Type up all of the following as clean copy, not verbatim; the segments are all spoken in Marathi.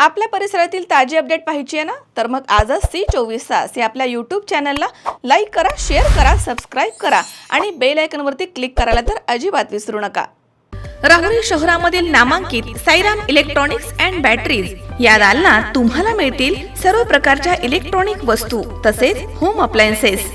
आपल्या परिसरातील ताजी अपडेट पाहिजे आहे ना, तर मग आजच C24 तास या आपल्या यूट्यूब चॅनलला लाईक करा, शेअर करा, सबस्क्राईब करा आणि बेल आयकॉनवरती क्लिक करायला तर अजिबात विसरू नका. राहुरी शहरामधील नामांकित साईराम इलेक्ट्रॉनिक्स अँड बॅटरीज या दालनात तुम्हाला मिळतील सर्व प्रकारच्या इलेक्ट्रॉनिक वस्तू तसेच होम अप्लायन्सेस.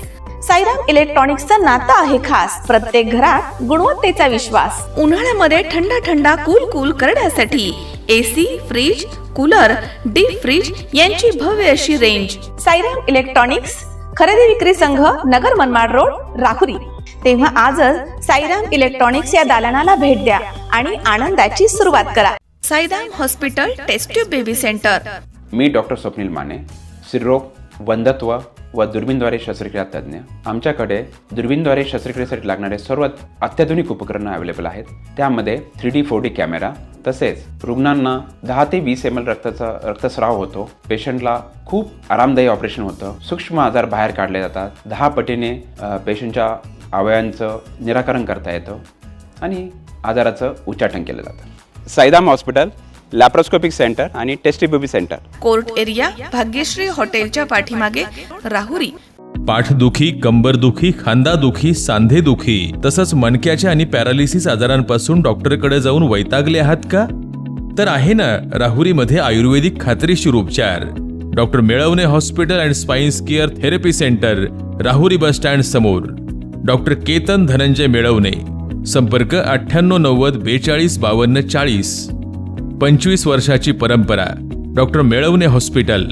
साईराम इलेक्ट्रॉनिक्सचं नातं आहे खास. प्रत्येक घरात गुणवत्तेचा विश्वास. उन्हाळ्यामध्ये थंड थंड कूल करण्यासाठी AC, fridge, cooler, deep freeze यांची भव्य अशी रेंज. साईराम इलेक्ट्रॉनिक्स खरेदी विक्री संघ, नगर मनमाड रोड, राहुरी. तेव्हा आजच साईराम इलेक्ट्रॉनिक्स या दालनाला भेट द्या आणि आनंदाची सुरुवात करा. Sairam hospital test tube baby centre. मी डॉक्टर स्वप्नील माने, स्त्रीरोग, वंध्यत्व व दुर्बीणद्वारे शस्त्रक्रिया तज्ज्ञ. आमच्याकडे दुर्बीणद्वारे शस्त्रक्रियेसाठी लागणारे सर्व अत्याधुनिक उपकरणं अवेलेबल आहेत. त्यामध्ये 3D 4D कॅमेरा, तसेच रुग्णांना 10 ते 20 ml रक्तस्राव होतो. पेशंटला खूप आरामदायी ऑपरेशन होतं. सूक्ष्म आजार बाहेर काढले जातात. 10 पटीने पेशंटच्या अवयवांचं निराकरण करता येतं आणि आजाराचं उच्चाटन केलं जातं. साईराम हॉस्पिटल, लॅप्रोस्कोपिक सेंटर आणि test baby centre. Court area, Bhagyashree हॉटेलच्या पाठीमागे, राहुरी. पाठदुखी, कंबरदुखी, खांदादुखी, सांधेदुखी तसंच मणक्याच्या आणि पॅरालिसिस आजारांपासून डॉक्टरकडे जाऊन वैतागले आहात का? तर आहे ना राहुरीमध्ये आयुर्वेदिक खात्रीशीर उपचार. Doctor Melavane hospital and spines care therapy centre, Rahuri bus stand समोर. डॉक्टर केतन धनंजय मेळवणे. संपर्क 9890 42 52 40. 25 वर्षाची परंपरा. Doctor Melavane hospital.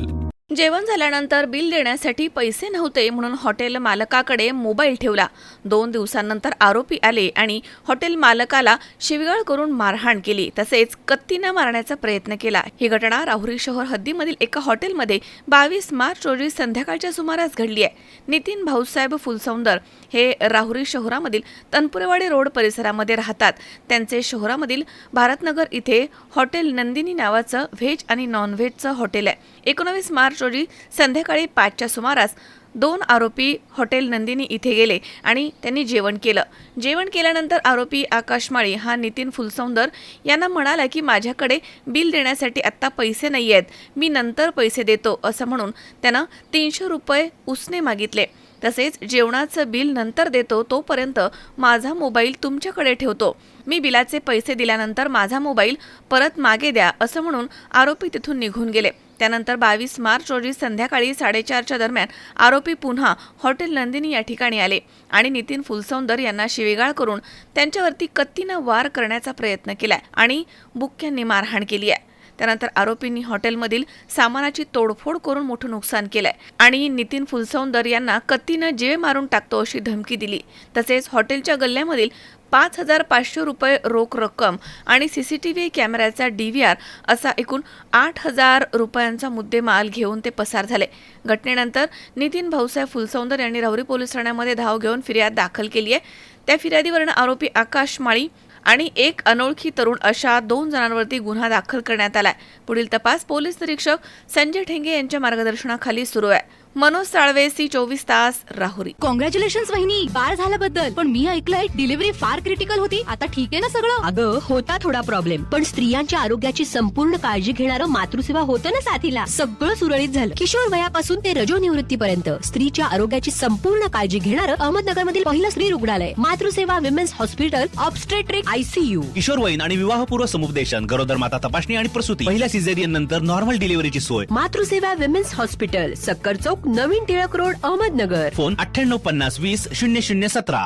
जेवण झाल्यानंतर बिल देण्यासाठी पैसे नव्हते म्हणून हॉटेल मालकाकडे मोबाईल ठेवला. 2 दिवसांनंतर आरोपी आले आणि हॉटेल मालकाला शिवीगाळ करून मारहाण केली, तसेच कत्तीने मारण्याचा प्रयत्न केला. ही घटना राहुरी शहर हद्दीमधील एका हॉटेलमध्ये 22 मार्च रोजी संध्याकाळच्या सुमारास घडली आहे. नितीन भाऊसाहेब फुलसौंदर हे राहुरी शहरामधील तनपुरेवाडी रोड परिसरामध्ये राहतात. त्यांचे शहरामधील भारतनगर इथे हॉटेल नंदिनी नावाचं व्हेज आणि नॉन व्हेजचं हॉटेल आहे. 19 मार्च रोजी संध्याकाळी 5च्या सुमारास 2 आरोपी हॉटेल नंदिनी इथे गेले आणि त्यांनी जेवण केलं. जेवण केल्यानंतर आरोपी आकाश माळी हा नितीन फुलसौंदर यांना म्हणाला की माझ्याकडे बिल देण्यासाठी आत्ता पैसे नाही आहेत, मी नंतर पैसे देतो असं म्हणून त्यानं 300 रुपये उसने मागितले. तसेच जेवणाचं बिल नंतर देतो, तोपर्यंत माझा मोबाईल तुमच्याकडे ठेवतो, मी बिलाचे पैसे दिल्यानंतर माझा मोबाईल परत मागे द्या असं म्हणून आरोपी तिथून निघून गेले. त्यानंतर 22 मार्च रोजी संध्याकाळी 4:30च्या दरम्यान आरोपी पुन्हा हॉटेल नंदिनी या ठिकाणी आले आणि नितीन फुलसौंदर यांना शिवीगाळ करून त्यांच्यावरती कत्तीनं वार करण्याचा प्रयत्न केलाय आणि बुक्क्यांनी मारहाण केली आहे. त्यानंतर आरोपींनी हॉटेलमधील सामानाची तोडफोड करून मोठं नुकसान केलंय आणि नितीन फुलसौंदर यांना कत्तीनं जीवे मारून टाकतो अशी धमकी दिली. तसेच हॉटेलच्या गल्ल्यामधील 5,500 रुपये रोख रक्कम आणि CCTV कॅमेऱ्याचा DVR असा एकूण 8,000 रुपयांचा मुद्देमाल घेऊन ते पसार झाले. घटनेनंतर नितीन भाऊसाहेब फुलसौंदर यांनी राहुरी पोलीस ठाण्यामध्ये धाव घेऊन फिर्याद दाखल केली आहे. त्या फिर्यादीवरून आरोपी आकाश माळी आणि एक अनोळखी तरुण अशा 2 जणांवरती गुन्हा दाखल करण्यात आलाय. पुढील तपास पोलीस निरीक्षक संजय ठेंगे यांच्या मार्गदर्शनाखाली सुरू आहे. मनोज साळवे, C24 तास, राहुरी. कॉंग्रॅच्युलेशन्स वहिनी, बाळ झाल्याबद्दल. पण मी ऐकलंय डिलिव्हरी फार क्रिटिकल होती. आता ठीक आहे ना सगळं? अगं होता थोडा प्रॉब्लेम, पण स्त्रियांच्या आरोग्याची संपूर्ण काळजी घेणारं मातृसेवा होतं ना साथीला. सगळं सुरळीत झालं. किशोर वयापासून ते रजोनिवृत्तीपर्यंत स्त्रीच्या आरोग्याची संपूर्ण काळजी घेणारं अहमदनगर मधील पहिलं स्त्री रुग्णालय Matruseva women's hospital, obstetric ICU. किशोरवयीन आणि विवाहपूर्व समुपदेशन, गरोदर माता तपासणी आणि प्रसूती, पहिल्या सिझेरियन नंतर नॉर्मल डिलिव्हरीची सोय. मातृसेवा विमेन्स हॉस्पिटल, सक्कर चौक, नवीन टिळक रोड, अहमदनगर. फोन 9850 20 0017.